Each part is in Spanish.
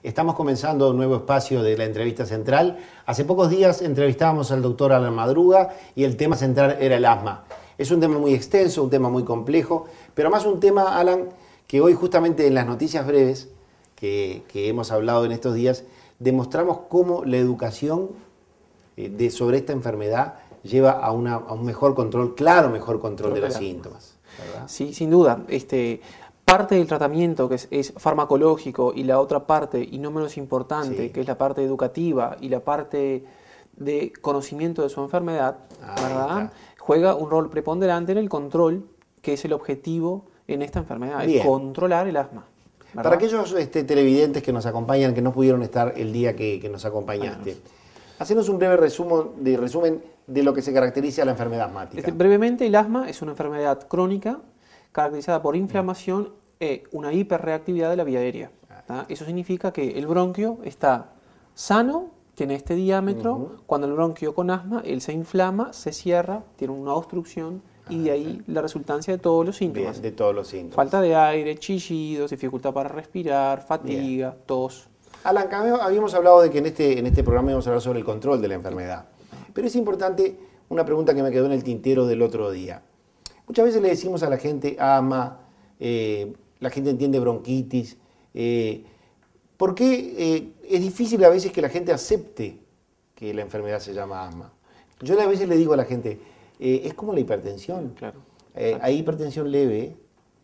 Estamos comenzando un nuevo espacio de la entrevista central. Hace pocos días entrevistábamos al doctor Alan Madruga y el tema central era el asma. Es un tema muy extenso, un tema muy complejo, pero más un tema, Alan, que hoy justamente en las noticias breves que hemos hablado en estos días, demostramos cómo la educación sobre esta enfermedad lleva a un mejor control, mejor control de los síntomas, ¿verdad? Sí, sin duda. Parte del tratamiento que es farmacológico y la otra parte, y no menos importante, que es la parte educativa y la parte de conocimiento de su enfermedad, ¿verdad? Juega un rol preponderante en el control, que es el objetivo en esta enfermedad, es controlar el asma. ¿Verdad? Para aquellos televidentes que nos acompañan, que no pudieron estar el día que nos acompañaste, hacenos un breve resumen de lo que se caracteriza a la enfermedad asmática. Brevemente, el asma es una enfermedad crónica caracterizada por inflamación e una hiperreactividad de la vía aérea. Eso significa que el bronquio está sano, tiene este diámetro. Cuando el bronquio con asma, él se inflama, se cierra, tiene una obstrucción y de ahí la resultancia de todos los síntomas. Bien, de todos los síntomas. Falta de aire, chillidos, dificultad para respirar, fatiga, tos. Alan, habíamos hablado de que en este programa íbamos a hablar sobre el control de la enfermedad. Pero es importante una pregunta que me quedó en el tintero del otro día. Muchas veces le decimos a la gente asma, la gente entiende bronquitis. ¿Por qué es difícil a veces que la gente acepte que la enfermedad se llama asma? Yo a veces le digo a la gente, es como la hipertensión. Claro. Hay hipertensión leve.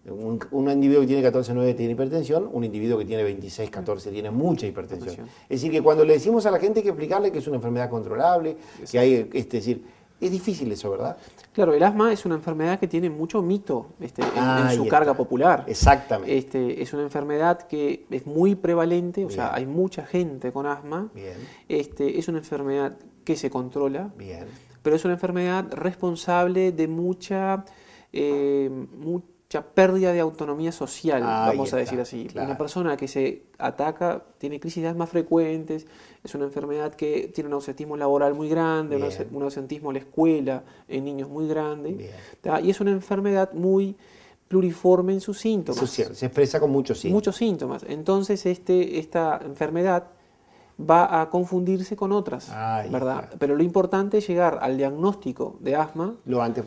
Un individuo que tiene 14,9 tiene hipertensión, un individuo que tiene 26, 14 tiene mucha hipertensión. Es decir, que cuando le decimos a la gente hay que explicarle que es una enfermedad controlable, que hay, es decir, es difícil eso, ¿verdad? Claro, el asma es una enfermedad que tiene mucho mito en su carga popular. Exactamente. Es una enfermedad que es muy prevalente, o sea, hay mucha gente con asma. Bien. Es una enfermedad que se controla, Bien. pero es una enfermedad responsable de mucha pérdida de autonomía social, vamos a decir así. Claro. Una persona que se ataca, tiene crisis de asma frecuentes, es una enfermedad que tiene un ausentismo laboral muy grande, un ausentismo en la escuela en niños muy grande, y es una enfermedad muy pluriforme en sus síntomas. Eso es cierto, se expresa con muchos síntomas. Muchos síntomas. Entonces esta enfermedad va a confundirse con otras, ¿verdad? Claro. Pero lo importante es llegar al diagnóstico de asma lo antes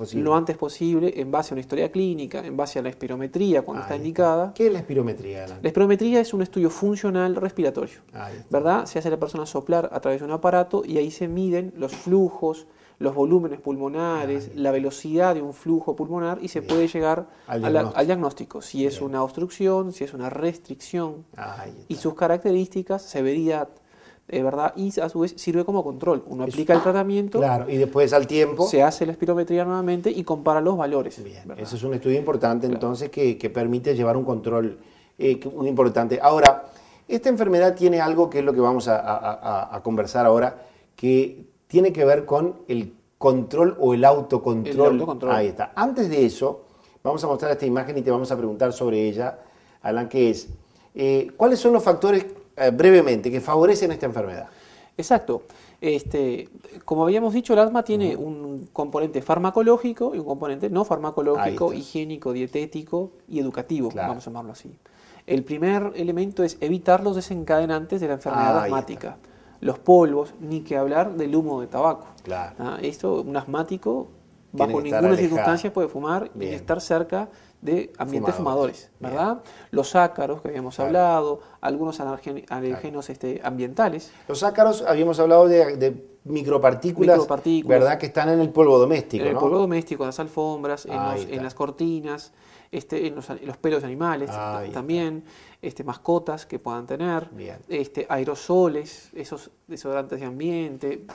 posible, en base a una historia clínica, en base a la espirometría cuando está indicada. ¿Qué es la espirometría, Alan? La espirometría es un estudio funcional respiratorio, ¿verdad? Se hace la persona soplar a través de un aparato y ahí se miden los flujos, los volúmenes pulmonares, la velocidad de un flujo pulmonar y se puede llegar al diagnóstico. Si es una obstrucción, si es una restricción y sus características, severidad, ¿verdad? Y a su vez sirve como control. Uno aplica el tratamiento. Claro, y después al tiempo se hace la espirometría nuevamente y compara los valores. Bien, eso es un estudio importante, entonces, que permite llevar un control muy importante. Ahora, esta enfermedad tiene algo que es lo que vamos a conversar ahora, que tiene que ver con el control o el autocontrol. Ahí está. Antes de eso, vamos a mostrar esta imagen y te vamos a preguntar sobre ella, Alan, que es, ¿cuáles son los factores, brevemente, que favorecen esta enfermedad? Exacto. Como habíamos dicho, el asma tiene un componente farmacológico y un componente no farmacológico, higiénico, dietético y educativo, vamos a llamarlo así. El primer elemento es evitar los desencadenantes de la enfermedad asmática. Los polvos, ni que hablar del humo de tabaco. Claro. Esto, un asmático, bajo ninguna circunstancia puede fumar y estar cerca de ambientes fumadores, ¿verdad? Los ácaros que habíamos hablado, algunos alergenos ambientales. Los ácaros, habíamos hablado de micropartículas, ¿verdad? Que están en el polvo doméstico, en el polvo doméstico, en las alfombras, en las cortinas, en los pelos de animales también, mascotas que puedan tener, aerosoles, esos desodorantes de ambiente,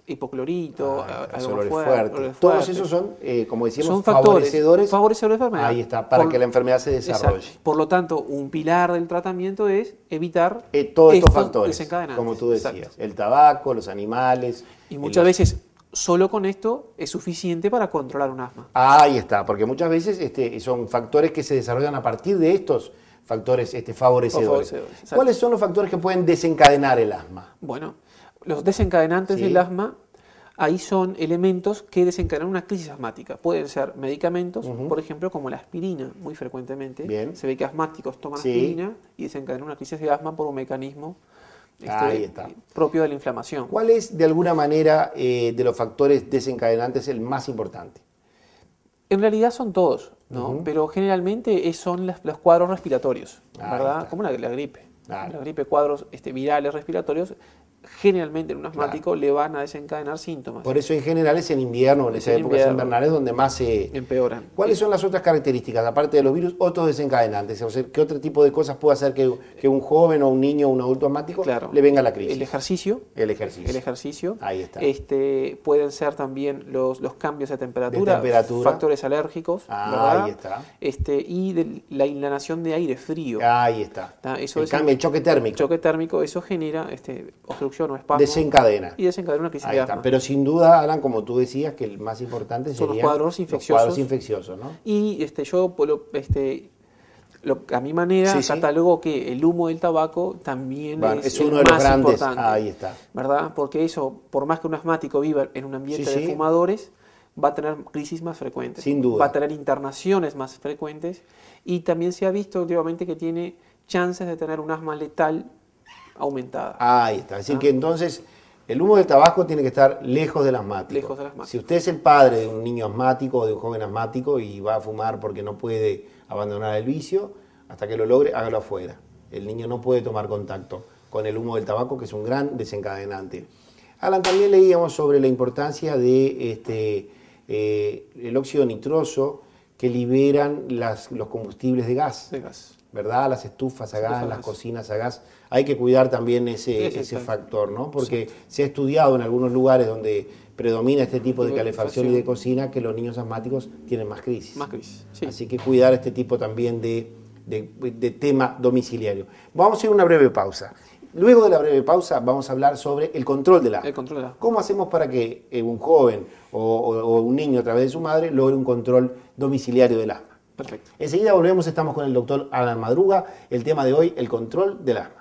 hipoclorito, olores fuertes. Todos esos son, como decíamos, son favorecedores de la enfermedad. Ahí está, para que la enfermedad se desarrolle. Exacto. Por lo tanto, un pilar del tratamiento es evitar todos estos factores, desencadenantes, como tú decías, el tabaco, los animales. Y muchas veces solo con esto es suficiente para controlar un asma. Ahí está, porque muchas veces son factores que se desarrollan a partir de estos factores favorecedores. ¿Cuáles son los factores que pueden desencadenar el asma? Bueno, los desencadenantes del asma ahí son elementos que desencadenan una crisis asmática. Pueden ser medicamentos, por ejemplo, como la aspirina, muy frecuentemente. Bien. Se ve que asmáticos toman Sí. aspirina y desencadenan una crisis de asma por un mecanismo Ahí está. propio de la inflamación. ¿Cuál es, de alguna manera, de los factores desencadenantes el más importante? En realidad son todos, ¿no? Pero generalmente son los cuadros respiratorios, Ahí ¿verdad? está. Como la gripe. Claro. La gripe, cuadros virales respiratorios, generalmente en un asmático le van a desencadenar síntomas. Por eso en general es en invierno, en esas épocas invernales donde más se empeoran. ¿Cuáles son las otras características, aparte de los virus, otros desencadenantes? O sea, ¿qué otro tipo de cosas puede hacer que un joven o un niño o un adulto asmático le venga la crisis? El ejercicio. El ejercicio. El ejercicio. Ahí está. Pueden ser también los cambios de temperatura, factores alérgicos, ¿verdad? Ahí está. Y la inhalación de aire frío. Ahí está. Eso el choque térmico. El choque térmico, eso genera obstrucción o espasmo. Desencadena. Y desencadena una crisis Ahí de está. asma. Pero sin duda, Alan, como tú decías, que el más importante son serían los cuadros infecciosos. Los cuadros infecciosos, ¿no? Y a mi manera catalogo que el humo del tabaco también es el uno de los más grandes. importante. Ahí está. ¿Verdad? Porque eso, por más que un asmático viva en un ambiente de fumadores, va a tener crisis más frecuentes. Sin duda. Va a tener internaciones más frecuentes y también se ha visto últimamente que tiene chances de tener un asma letal aumentada. Ahí está. Es decir, que entonces el humo del tabaco tiene que estar lejos del asmático. Lejos del asmático. Si usted es el padre de un niño asmático o de un joven asmático y va a fumar porque no puede abandonar el vicio, hasta que lo logre, hágalo afuera. El niño no puede tomar contacto con el humo del tabaco, que es un gran desencadenante. Alan, también leíamos sobre la importancia de el óxido nitroso que liberan los combustibles de gas. ¿Verdad? Las estufas a gas, las cocinas a gas. Hay que cuidar también ese factor, ¿no? Porque se ha estudiado en algunos lugares donde predomina este tipo de calefacción y de cocina que los niños asmáticos tienen más crisis. Más crisis, sí. Así que cuidar este tipo también de tema domiciliario. Vamos a hacer una breve pausa. Luego de la breve pausa vamos a hablar sobre el control del asma. ¿Cómo hacemos para que un joven o un niño a través de su madre logre un control domiciliario del asma? Perfecto. Enseguida volvemos, estamos con el doctor Alan Madruga. El tema de hoy, el control del asma.